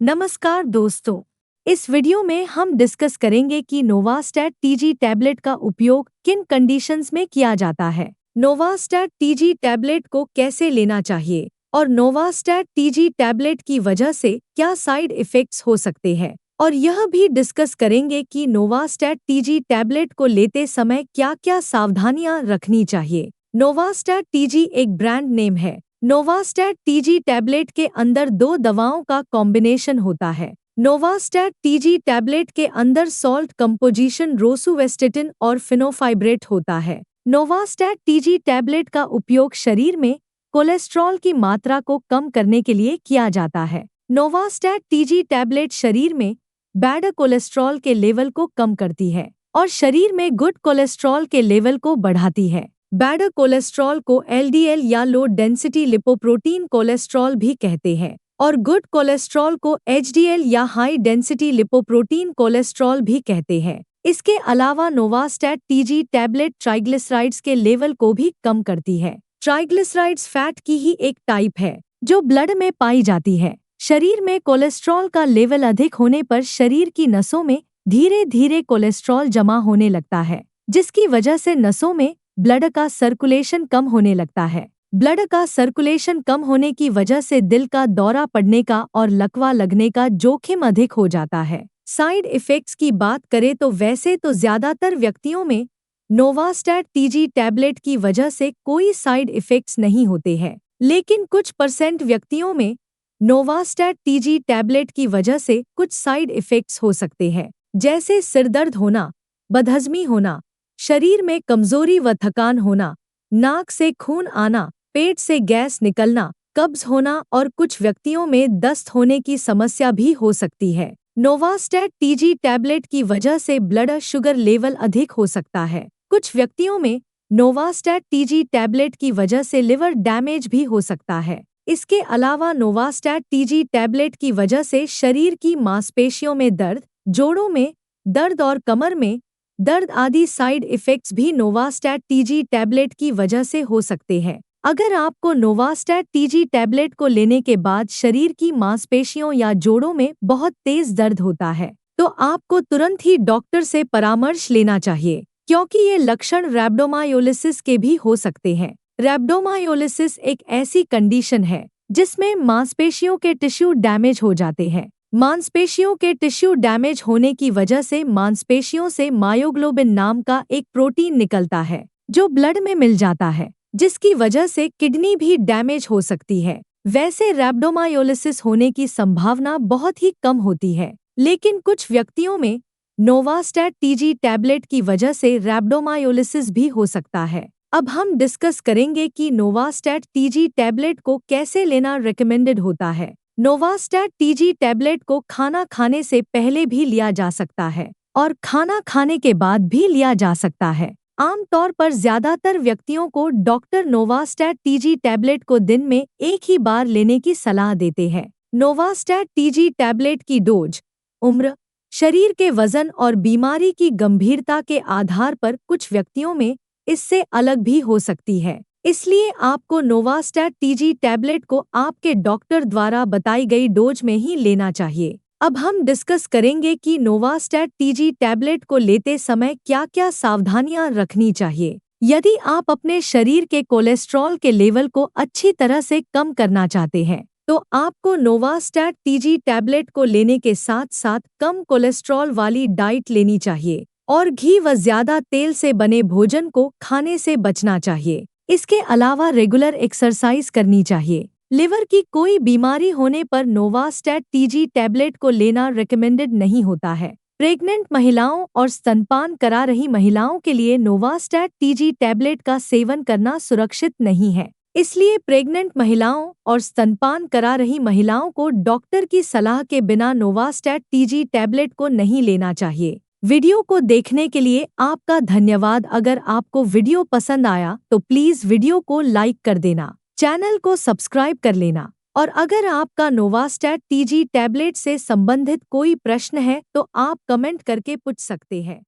नमस्कार दोस्तों। इस वीडियो में हम डिस्कस करेंगे कि नोवास्टैट टीजी टैबलेट का उपयोग किन कंडीशंस में किया जाता है, नोवास्टैट टीजी टैबलेट को कैसे लेना चाहिए और नोवास्टैट टीजी टैबलेट की वजह से क्या साइड इफ़ेक्ट्स हो सकते हैं। और यह भी डिस्कस करेंगे कि नोवास्टैट टीजी टैबलेट को लेते समय क्या-क्या सावधानियां रखनी चाहिए। नोवास्टैट टीजी एक ब्रांड नेम है। नोवास्टैट टीजी टैबलेट के अंदर दो दवाओं का कॉम्बिनेशन होता है। नोवास्टैट टीजी टैबलेट के अंदर सॉल्ट कंपोजिशन रोसुवेस्टेटिन और फिनोफाइब्रेट होता है। नोवास्टैट टीजी टैबलेट का उपयोग शरीर में कोलेस्ट्रॉल की मात्रा को कम करने के लिए किया जाता है। नोवास्टैट टीजी टैबलेट शरीर में बैड कोलेस्ट्रॉल के लेवल को कम करती है और शरीर में गुड कोलेस्ट्रॉल के लेवल को बढ़ाती है। बैड कोलेस्ट्रॉल को एलडीएल या लो डेंसिटी लिपोप्रोटीन कोलेस्ट्रॉल भी कहते हैं और गुड कोलेस्ट्रॉल को एचडीएल या हाई डेंसिटी लिपोप्रोटीन कोलेस्ट्रॉल भी कहते हैं। इसके अलावा नोवास्टैट टीजी टैबलेट ट्राइग्लिसराइड्स के लेवल को भी कम करती है। ट्राइग्लिसराइड्स फैट की ही एक टाइप है जो ब्लड में पाई जाती है। शरीर में कोलेस्ट्रॉल का लेवल अधिक होने पर शरीर की नसों में धीरे धीरे कोलेस्ट्रॉल जमा होने लगता है, जिसकी वजह से नसों में ब्लड का सर्कुलेशन कम होने लगता है। ब्लड का सर्कुलेशन कम होने की वजह से दिल का दौरा पड़ने का और लकवा लगने का जोखिम अधिक हो जाता है। साइड इफ़ेक्ट्स की बात करें तो वैसे तो ज़्यादातर व्यक्तियों में नोवास्टैट टीजी टैबलेट की वजह से कोई साइड इफ़ेक्ट्स नहीं होते हैं, लेकिन कुछ % व्यक्तियों में नोवास्टैट टीजी टैबलेट की वजह से कुछ साइड इफ़ेक्ट्स हो सकते हैं, जैसे सिरदर्द होना, बदहज़मी होना, शरीर में कमजोरी व थकान होना, नाक से खून आना, पेट से गैस निकलना, कब्ज होना और कुछ व्यक्तियों में दस्त होने की समस्या भी हो सकती है। नोवास्टैट टीजी टैबलेट की वजह से ब्लड शुगर लेवल अधिक हो सकता है। कुछ व्यक्तियों में नोवास्टैट टीजी टैबलेट की वजह से लिवर डैमेज भी हो सकता है। इसके अलावा नोवास्टैट टीजी टैबलेट की वजह से शरीर की मांसपेशियों में दर्द, जोड़ों में दर्द और कमर में दर्द आदि साइड इफ़ेक्ट्स भी नोवास्टैट टीजी टैबलेट की वजह से हो सकते हैं। अगर आपको नोवास्टैट टीजी टैबलेट को लेने के बाद शरीर की मांसपेशियों या जोड़ों में बहुत तेज दर्द होता है, तो आपको तुरंत ही डॉक्टर से परामर्श लेना चाहिए, क्योंकि ये लक्षण रैब्डोमायोलिसिस के भी हो सकते हैं। रैब्डोमायोलिसिस एक ऐसी कंडीशन है जिसमें मांसपेशियों के टिश्यू डैमेज हो जाते हैं। मांसपेशियों के टिश्यू डैमेज होने की वजह से मांसपेशियों से मायोग्लोबिन नाम का एक प्रोटीन निकलता है जो ब्लड में मिल जाता है, जिसकी वजह से किडनी भी डैमेज हो सकती है। वैसे रैब्डोमायोलिसिस होने की संभावना बहुत ही कम होती है, लेकिन कुछ व्यक्तियों में नोवास्टैट टीजी टैबलेट की वजह से रैब्डोमायोलिसिस भी हो सकता है। अब हम डिस्कस करेंगे कि नोवास्टैट टीजी टैबलेट को कैसे लेना रिकमेंडेड होता है। नोवास्टैट टीजी टैबलेट को खाना खाने से पहले भी लिया जा सकता है और खाना खाने के बाद भी लिया जा सकता है। आमतौर पर ज्यादातर व्यक्तियों को डॉक्टर नोवास्टैट टीजी टैबलेट को दिन में एक ही बार लेने की सलाह देते हैं। नोवास्टैट टीजी टैबलेट की डोज, उम्र, शरीर के वजन और बीमारी की गंभीरता के आधार पर कुछ व्यक्तियों में इससे अलग भी हो सकती है। इसलिए आपको नोवास्टैट टीजी टैबलेट को आपके डॉक्टर द्वारा बताई गई डोज में ही लेना चाहिए। अब हम डिस्कस करेंगे कि नोवास्टैट टीजी टैबलेट को लेते समय क्या-क्या सावधानियां रखनी चाहिए। यदि आप अपने शरीर के कोलेस्ट्रॉल के लेवल को अच्छी तरह से कम करना चाहते हैं, तो आपको नोवास्टैट टीजी टैबलेट को लेने के साथ-साथ कम कोलेस्ट्रॉल वाली डाइट लेनी चाहिए और घी व ज्यादा तेल से बने भोजन को खाने से बचना चाहिए। इसके अलावा रेगुलर एक्सरसाइज करनी चाहिए। लिवर की कोई बीमारी होने पर नोवास्टैट टीजी टैबलेट को लेना रिकमेंडेड नहीं होता है। प्रेग्नेंट महिलाओं और स्तनपान करा रही महिलाओं के लिए नोवास्टैट टीजी टैबलेट का सेवन करना सुरक्षित नहीं है। इसलिए प्रेग्नेंट महिलाओं और स्तनपान करा रही महिलाओं को डॉक्टर की सलाह के बिना नोवास्टैट टीजी टैबलेट को नहीं लेना चाहिए। वीडियो को देखने के लिए आपका धन्यवाद। अगर आपको वीडियो पसंद आया तो प्लीज़ वीडियो को लाइक कर देना, चैनल को सब्सक्राइब कर लेना और अगर आपका नोवास्टैट टीजी टैबलेट से संबंधित कोई प्रश्न है तो आप कमेंट करके पूछ सकते हैं।